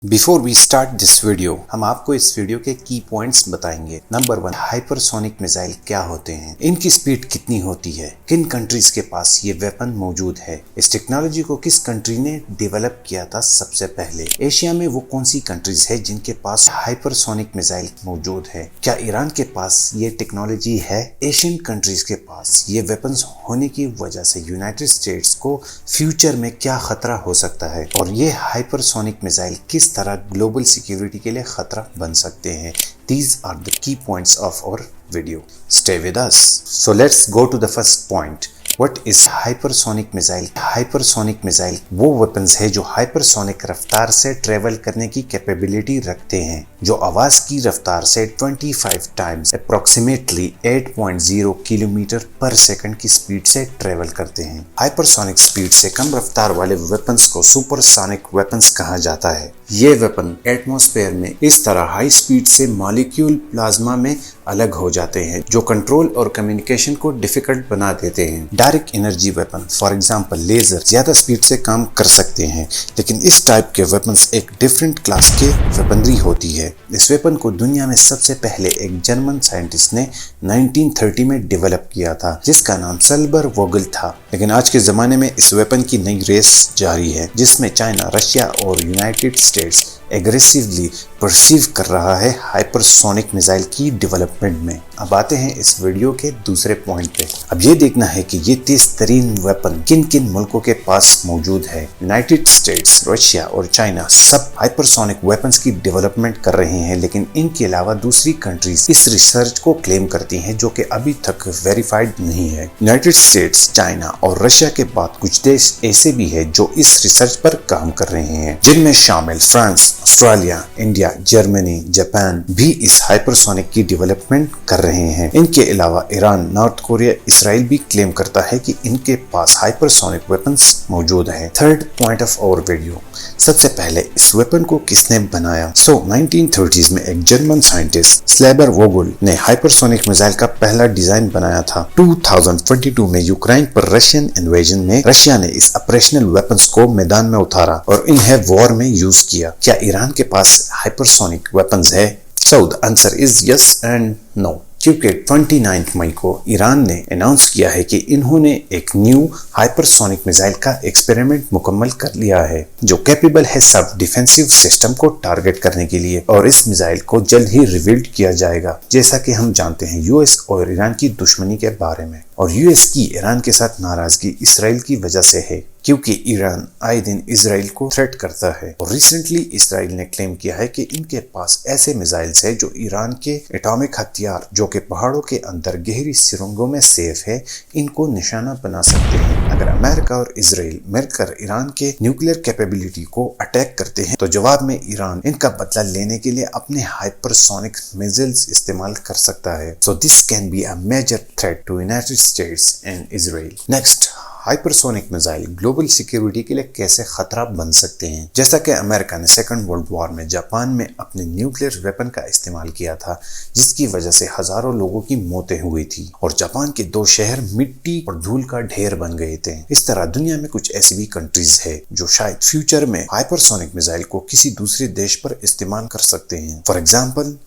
Before we start this video हम आपको इस वीडियो के की पॉइंट्स बताएंगे। नंबर 1, हाइपरसोनिक मिसाइल क्या होते हैं, इनकी स्पीड कितनी होती है, किन कंट्रीज के पास ये वेपन मौजूद है, इस टेक्नोलॉजी को किस कंट्री ने डेवलप किया था सबसे पहले, एशिया में वो कौन सी कंट्रीज है जिनके पास हाइपरसोनिक मिसाइल मौजूद है, क्या ईरान के पास ये टेक्नोलॉजी है, एशियन कंट्रीज के पास ये वेपन्स होने की वजह से यूनाइटेड स्टेट्स को फ्यूचर में क्या खतरा हो सकता है, और ये हाइपरसोनिक मिसाइल किस तरह ग्लोबल सिक्योरिटी के लिए खतरा बन सकते हैं। These are the key points of our video. Stay with us. So let's go to the first point. What is hypersonic missile? Hypersonic missile वो weapons है जो hypersonic रफ्तार से ट्रेवल करने की कैपेबिलिटी रखते हैं, जो आवाज की रफ्तार से 25 टाइम्स अप्रोक्सीमेटली 8.0 किलोमीटर पर सेकंड की स्पीड से ट्रेवल करते हैं। हाइपरसोनिक स्पीड से कम रफ्तार वाले वेपन्स को सुपरसोनिक वेपन्स कहा जाता है। ये वेपन एटमॉस्फेयर में इस तरह हाई स्पीड से मॉलिक्यूल प्लाज्मा में अलग हो जाते हैं जो कंट्रोल और कम्युनिकेशन को डिफिकल्ट बना देते हैं। Direct energy weapon for example laser ज्यादा स्पीड से काम कर सकते हैं, लेकिन इस टाइप के वेपन्स एक डिफरेंट क्लास के वेपनरी होती है। इस वेपन को दुनिया में सबसे पहले एक जर्मन साइंटिस्ट ने 1930 में डेवलप किया था जिसका नाम सल्बर वोगल था, लेकिन आज के जमाने में इस वेपन की नई रेस जारी है जिसमें चाइना, रशिया और यूनाइटेड स्टेट्स एग्रेसिवली परसीव कर रहा है हाइपरसोनिक मिसाइल की डेवलपमेंट में। अब आते हैं इस वीडियो के दूसरे पॉइंट पे। अब ये देखना है कि ये तेज तरीन वेपन किन किन मुल्कों के पास मौजूद है। यूनाइटेड स्टेट्स, रशिया और चाइना सब हाइपरसोनिक वेपन्स की डेवलपमेंट कर रहे हैं, लेकिन इनके अलावा दूसरी कंट्रीज इस रिसर्च को क्लेम करती हैं जो कि अभी तक वेरीफाइड नहीं है। यूनाइटेड स्टेट्स, चाइना और रशिया के बाद कुछ देश ऐसे भी है जो इस रिसर्च पर काम कर रहे हैं, जिनमें शामिल France, Australia, India, Germany, Japan भी इस हाइपरसोनिक की डेवलपमेंट कर रहे हैं। इनके अलावा ईरान, नॉर्थ कोरिया, इसराइल भी क्लेम करता है कि इनके पास हाइपरसोनिक वेपन्स मौजूद है। Third point of our video, सबसे पहले इस वेपन को किसने बनाया? 1930s में एक जर्मन साइंटिस्ट स्लेबर वोगल ने हाइपरसोनिक मिसाइल का पहला डिजाइन बनाया था। 2022 में यूक्रेन पर रशियन इन्वेजन में रशिया ने इस ऑपरेशनल वेपन्स को मैदान में उतारा और इन्हें वॉर में यूज किया। क्या ईरान के पास हाइपरसोनिक वेपन्स है? So the answer is yes and no. क्योंकि 29 मई को ईरान ने अनाउंस किया है कि इन्होंने एक न्यू हाइपरसोनिक मिसाइल का एक्सपेरिमेंट मुकम्मल कर लिया है जो कैपेबल है सब डिफेंसिव सिस्टम को टारगेट करने के लिए, और इस मिसाइल को जल्द ही रिवील्ड किया जाएगा। जैसा कि हम जानते हैं यूएस और ईरान की दुश्मनी के बारे में, और यूएस की ईरान के साथ नाराजगी इसराइल की वजह से है क्योंकि ईरान आए दिन इसराइल को थ्रेट करता है, और रिसेंटली इसराइल ने क्लेम किया है कि इनके पास ऐसे मिसाइल्स है जो ईरान के एटॉमिक हथियार जो कि पहाड़ों के अंदर गहरी सुरंगों में सेफ है, इनको निशाना बना सकते हैं। अगर अमेरिका और इसराइल मिलकर ईरान के न्यूक्लियर कैपेबिलिटी को अटैक करते हैं तो जवाब में ईरान इनका बदला लेने के लिए अपने हाइपरसोनिक मिसाइल्स इस्तेमाल कर सकता है। So this can be a major threat to United States and Israel. Next, hypersonic missile global security के लिए कैसे खतरा बन सकते हैं? जैसा कि अमेरिका ने सेकंड वर्ल्ड वॉर में जापान में अपने न्यूक्लियर वेपन का इस्तेमाल किया था जिसकी वजह से हजारों लोगों की मौतें हुई थी और जापान के 2 शहर मिट्टी और धूल का ढेर बन गए थे। इस तरह दुनिया में कुछ ऐसी भी कंट्रीज है जो शायद फ्यूचर में हाइपरसोनिक मिसाइल को किसी दूसरे देश पर इस्तेमाल कर सकते हैं। फॉर एग्जाम्पल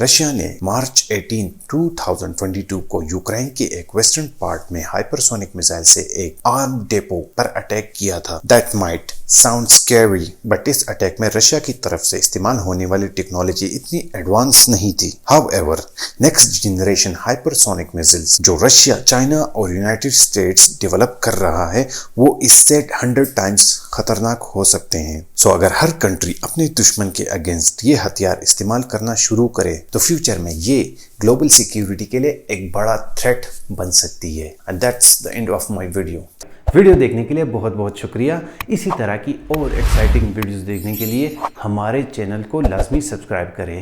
रशिया ने मार्च 18, 2022 को यूक्रेन के एक वेस्टर्न पार्ट में हाइपरसोनिक मिसाइल से एक आर्म डेपो पर अटैक किया था। That might sound scary, but इस अटैक में रशिया की तरफ से इस्तेमाल होने वाली टेक्नोलॉजी इतनी एडवांस नहीं थी। However, next generation hypersonic missiles जो रशिया, चाइना और यूनाइटेड स्टेट्स डेवलप कर रहा है वो इससे 100 टाइम्स खतरनाक हो सकते हैं। सो अगर हर कंट्री अपने दुश्मन के अगेंस्ट ये हथियार इस्तेमाल करना शुरू करे तो फ्यूचर में ये ग्लोबल सिक्योरिटी के लिए एक बड़ा थ्रेट बन सकती है। And that's the end of my video देखने के लिए बहुत बहुत शुक्रिया। इसी तरह की और एक्साइटिंग वीडियोस देखने के लिए हमारे चैनल को लाजमी सब्सक्राइब करें